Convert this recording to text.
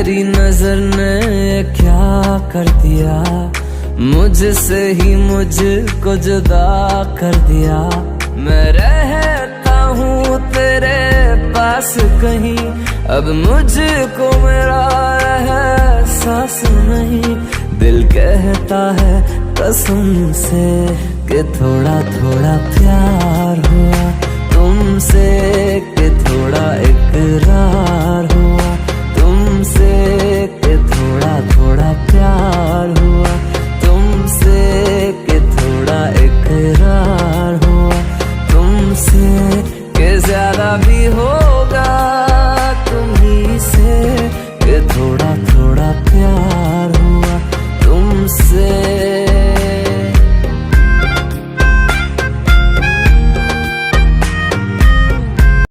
तेरी नजर ने क्या कर दिया, मुझसे ही मुझको जुदा कर दिया। मैं रहता हूँ तेरे पास कहीं, अब मुझको मेरा एहसास नहीं। दिल कहता है कसम से कि थोड़ा थोड़ा प्यार हुआ तुमसे, कि थोड़ा इकरार